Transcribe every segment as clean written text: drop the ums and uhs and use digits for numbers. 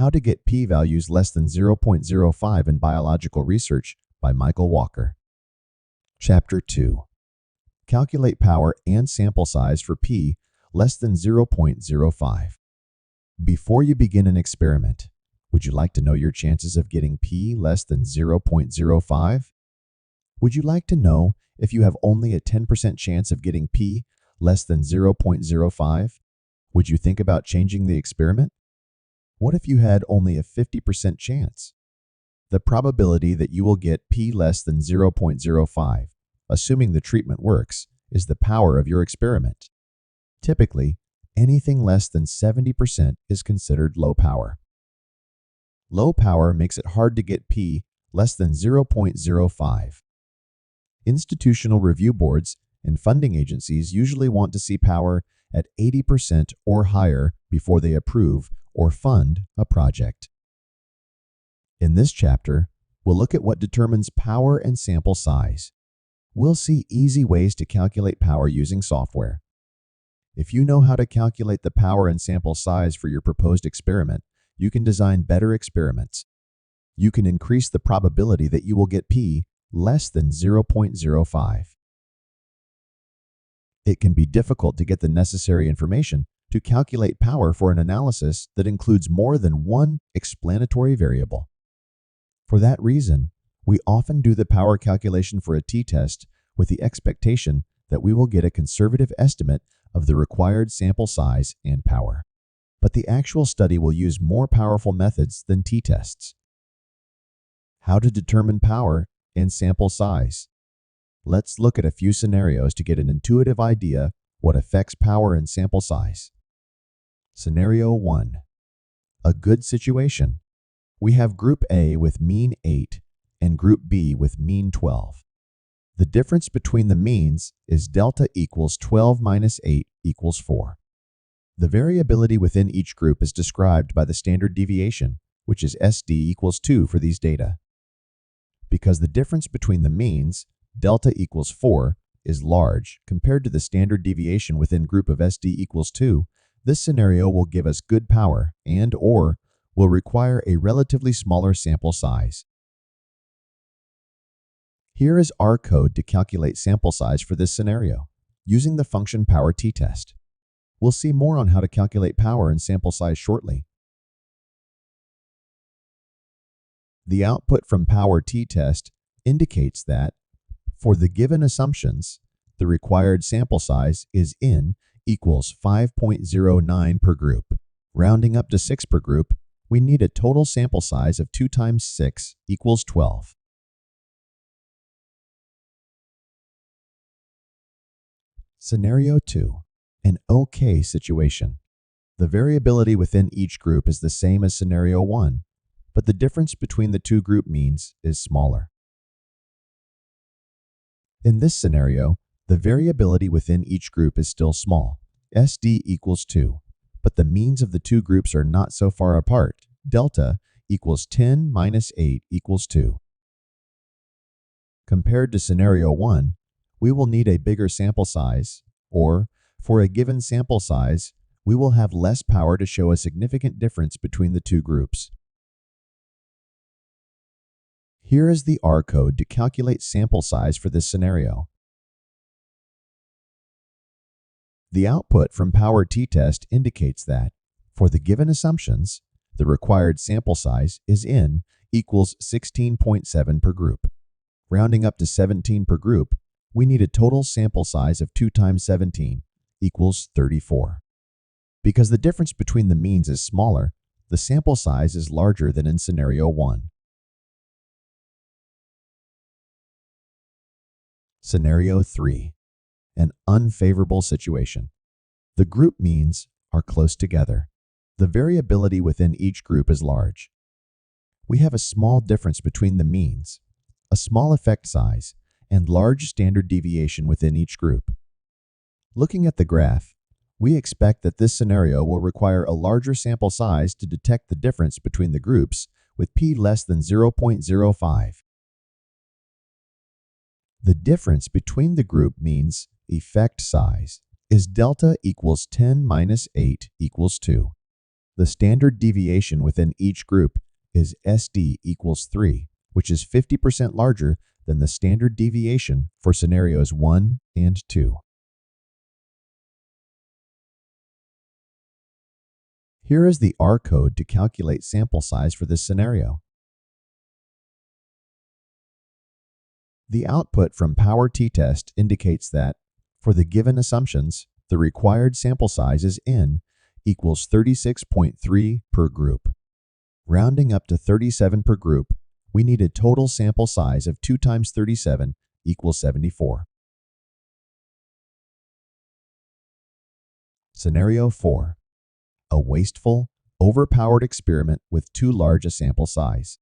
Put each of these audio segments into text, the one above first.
How to Get P-Values Less Than 0.05 in Biological Research by Michael Walker. Chapter 2. Calculate power and sample size for P less than 0.05. Before you begin an experiment, would you like to know your chances of getting P less than 0.05? Would you like to know if you have only a 10% chance of getting P less than 0.05? Would you think about changing the experiment? What if you had only a 50% chance? The probability that you will get P less than 0.05, assuming the treatment works, is the power of your experiment. Typically, anything less than 70% is considered low power. Low power makes it hard to get P less than 0.05. Institutional review boards and funding agencies usually want to see power at 80% or higher before they approve or fund a project. In this chapter, we'll look at what determines power and sample size. We'll see easy ways to calculate power using software. If you know how to calculate the power and sample size for your proposed experiment, you can design better experiments. You can increase the probability that you will get P less than 0.05. It can be difficult to get the necessary information to calculate power for an analysis that includes more than one explanatory variable. For that reason, we often do the power calculation for a t-test with the expectation that we will get a conservative estimate of the required sample size and power. But the actual study will use more powerful methods than t-tests. How to determine power and sample size. Let's look at a few scenarios to get an intuitive idea what affects power and sample size. Scenario 1. A good situation. We have Group A with mean 8 and Group B with mean 12. The difference between the means is delta equals 12 minus 8 equals 4. The variability within each group is described by the standard deviation, which is SD equals 2 for these data. Because the difference between the means, delta equals 4, is large compared to the standard deviation within group of SD equals 2, this scenario will give us good power and/or will require a relatively smaller sample size. Here is our code to calculate sample size for this scenario, using the function power t-test. We'll see more on how to calculate power and sample size shortly. The output from power t-test indicates that, for the given assumptions, the required sample size is N equals 5.09 per group. Rounding up to 6 per group, we need a total sample size of 2 times 6 equals 12. Scenario 2. An okay situation. The variability within each group is the same as Scenario 1, but the difference between the two group means is smaller. In this scenario, the variability within each group is still small, SD equals 2, but the means of the two groups are not so far apart, delta equals 10 minus 8 equals 2. Compared to Scenario 1, we will need a bigger sample size, or, for a given sample size, we will have less power to show a significant difference between the two groups. Here is the R code to calculate sample size for this scenario. The output from power t-test indicates that, for the given assumptions, the required sample size is N equals 16.7 per group. Rounding up to 17 per group, we need a total sample size of 2 times 17 equals 34. Because the difference between the means is smaller, the sample size is larger than in Scenario 1. Scenario 3. An unfavorable situation. The group means are close together. The variability within each group is large. We have a small difference between the means, a small effect size, and large standard deviation within each group. Looking at the graph, we expect that this scenario will require a larger sample size to detect the difference between the groups with P less than 0.05. The difference between the group means effect size is delta equals 10 minus 8 equals 2. The standard deviation within each group is SD equals 3, which is 50% larger than the standard deviation for scenarios 1 and 2. Here is the R code to calculate sample size for this scenario. The output from Power t-test indicates that, for the given assumptions, the required sample size is N equals 36.3 per group. Rounding up to 37 per group, we need a total sample size of 2 times 37 equals 74. Scenario 4. A wasteful, overpowered experiment with too large a sample size.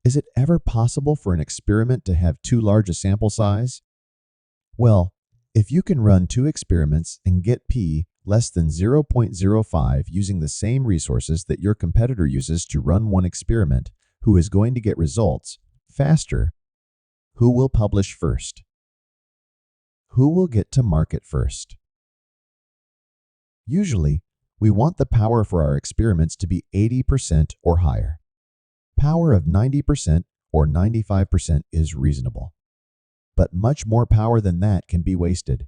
Is it ever possible for an experiment to have too large a sample size? Well, if you can run 2 experiments and get p less than 0.05 using the same resources that your competitor uses to run one experiment, who is going to get results faster? Who will publish first? Who will get to market first? Usually, we want the power for our experiments to be 80% or higher. Power of 90% or 95% is reasonable. But much more power than that can be wasted.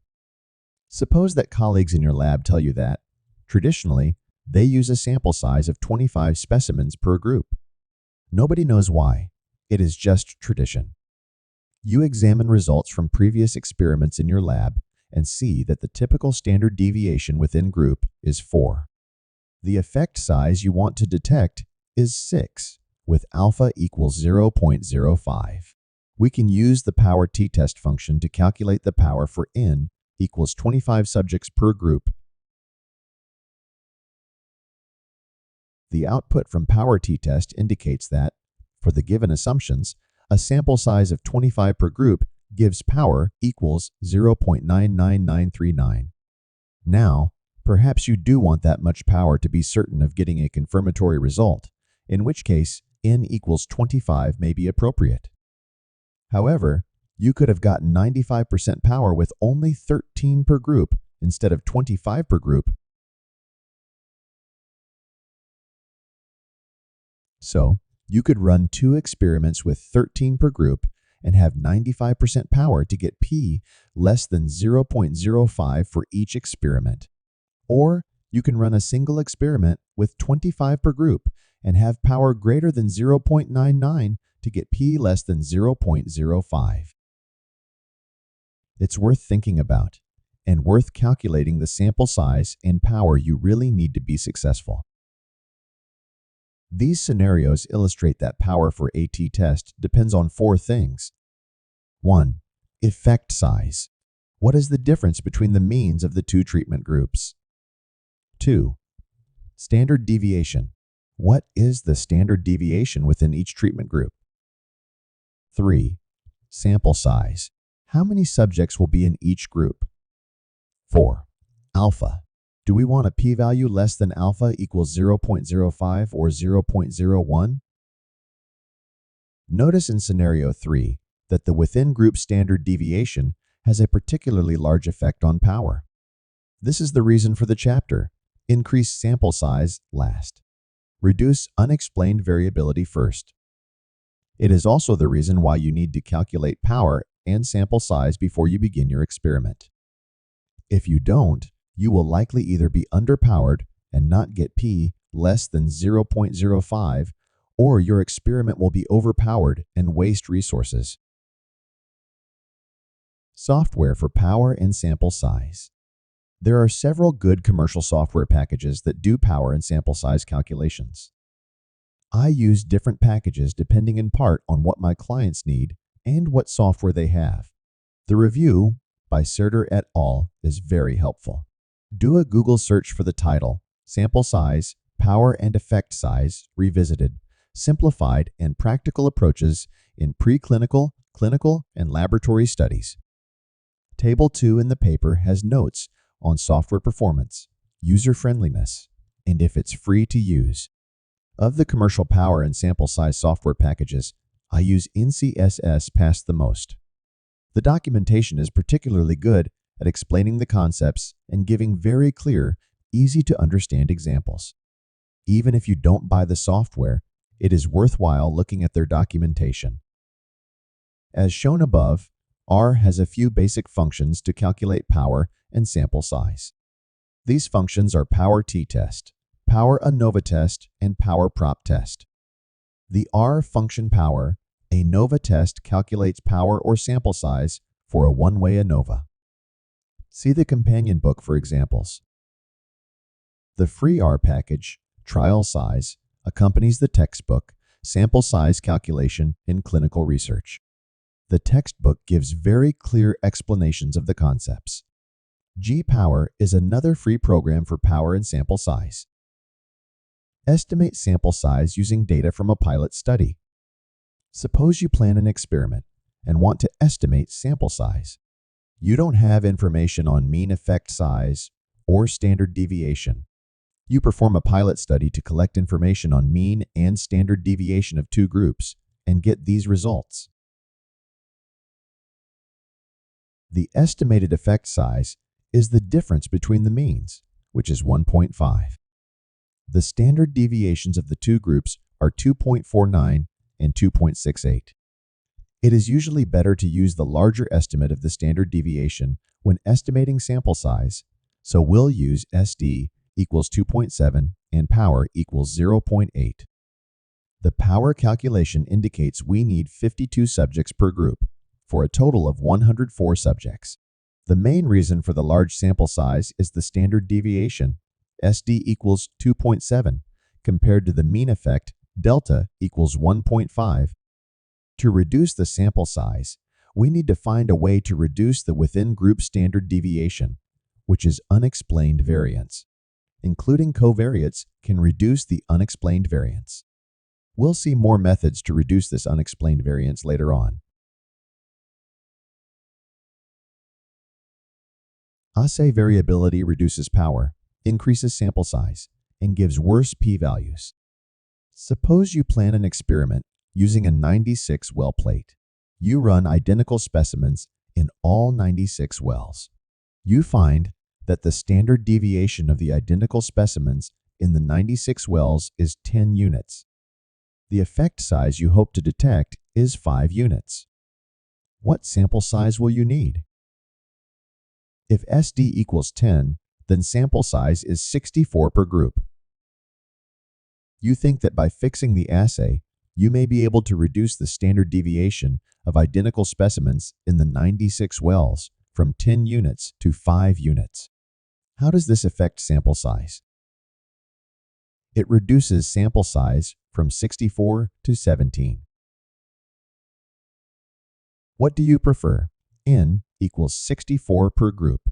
Suppose that colleagues in your lab tell you that, traditionally, they use a sample size of 25 specimens per group. Nobody knows why. It is just tradition. You examine results from previous experiments in your lab and see that the typical standard deviation within group is 4. The effect size you want to detect is 6, with alpha equals 0.05. We can use the Power t-test function to calculate the power for N equals 25 subjects per group. The output from Power t-test indicates that, for the given assumptions, a sample size of 25 per group gives power equals 0.99939. Now, perhaps you do want that much power to be certain of getting a confirmatory result, in which case N equals 25 may be appropriate. However, you could have gotten 95% power with only 13 per group instead of 25 per group. So, you could run 2 experiments with 13 per group and have 95% power to get p less than 0.05 for each experiment. Or you can run a single experiment with 25 per group and have power greater than 0.99 to get p less than 0.05. It's worth thinking about and worth calculating the sample size and power you really need to be successful. These scenarios illustrate that power for a t-test depends on 4 things. 1. Effect size. What is the difference between the means of the 2 treatment groups? 2. Standard deviation. What is the standard deviation within each treatment group? 3. Sample size. How many subjects will be in each group? 4. Alpha. Do we want a p-value less than alpha equals 0.05 or 0.01? Notice in scenario 3 that the within-group standard deviation has a particularly large effect on power. This is the reason for the chapter, Increase Sample Size last. Reduce unexplained variability first. It is also the reason why you need to calculate power and sample size before you begin your experiment. If you don't, you will likely either be underpowered and not get p less than 0.05, or your experiment will be overpowered and waste resources. Software for power and sample size. There are several good commercial software packages that do power and sample size calculations. I use different packages depending in part on what my clients need and what software they have. The review by Serter et al. Is very helpful. Do a Google search for the title, Sample Size, Power and Effect Size Revisited, Simplified and Practical Approaches in Preclinical, Clinical, and Laboratory Studies. Table 2 in the paper has notes on software performance, user-friendliness, and if it's free to use. Of the commercial power and sample size software packages, I use NCSS Pass the most. The documentation is particularly good at explaining the concepts and giving very clear, easy-to-understand examples. Even if you don't buy the software, it is worthwhile looking at their documentation. As shown above, R has a few basic functions to calculate power and sample size. These functions are power t-test, power ANOVA test, and power prop test. The R function power ANOVA test calculates power or sample size for a one-way ANOVA. See the companion book for examples. The free R package, trial size, accompanies the textbook, sample size calculation in clinical research. The textbook gives very clear explanations of the concepts. G-Power is another free program for power and sample size. Estimate sample size using data from a pilot study. Suppose you plan an experiment and want to estimate sample size. You don't have information on mean effect size or standard deviation. You perform a pilot study to collect information on mean and standard deviation of two groups and get these results. The estimated effect size is the difference between the means, which is 1.5. The standard deviations of the two groups are 2.49 and 2.68. It is usually better to use the larger estimate of the standard deviation when estimating sample size, so we'll use SD equals 2.7 and power equals 0.8. The power calculation indicates we need 52 subjects per group for a total of 104 subjects. The main reason for the large sample size is the standard deviation, SD equals 2.7, compared to the mean effect, delta equals 1.5. To reduce the sample size, we need to find a way to reduce the within-group standard deviation, which is unexplained variance. Including covariates can reduce the unexplained variance. We'll see more methods to reduce this unexplained variance later on. Assay variability reduces power, increases sample size, and gives worse p-values. Suppose you plan an experiment using a 96 well plate. You run identical specimens in all 96 wells. You find that the standard deviation of the identical specimens in the 96 wells is 10 units. The effect size you hope to detect is 5 units. What sample size will you need? If SD equals 10, then sample size is 64 per group. You think that by fixing the assay, you may be able to reduce the standard deviation of identical specimens in the 96 wells from 10 units to 5 units. How does this affect sample size? It reduces sample size from 64 to 17. What do you prefer? N equals 64 per group,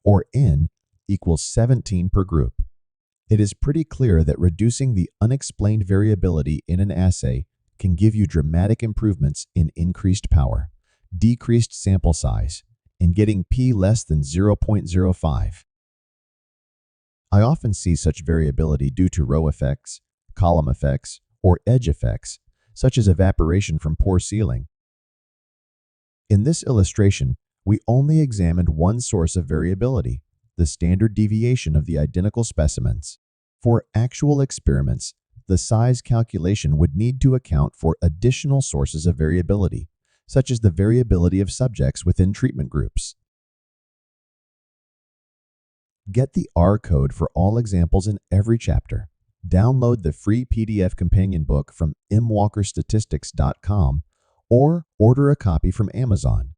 or N equals 17 per group. It is pretty clear that reducing the unexplained variability in an assay can give you dramatic improvements in increased power, decreased sample size, and getting p less than 0.05. I often see such variability due to row effects, column effects, or edge effects, such as evaporation from poor sealing. In this illustration, we only examined one source of variability, the standard deviation of the identical specimens. For actual experiments, the size calculation would need to account for additional sources of variability, such as the variability of subjects within treatment groups. Get the R code for all examples in every chapter. Download the free PDF companion book from mwalkerstatistics.com or order a copy from Amazon.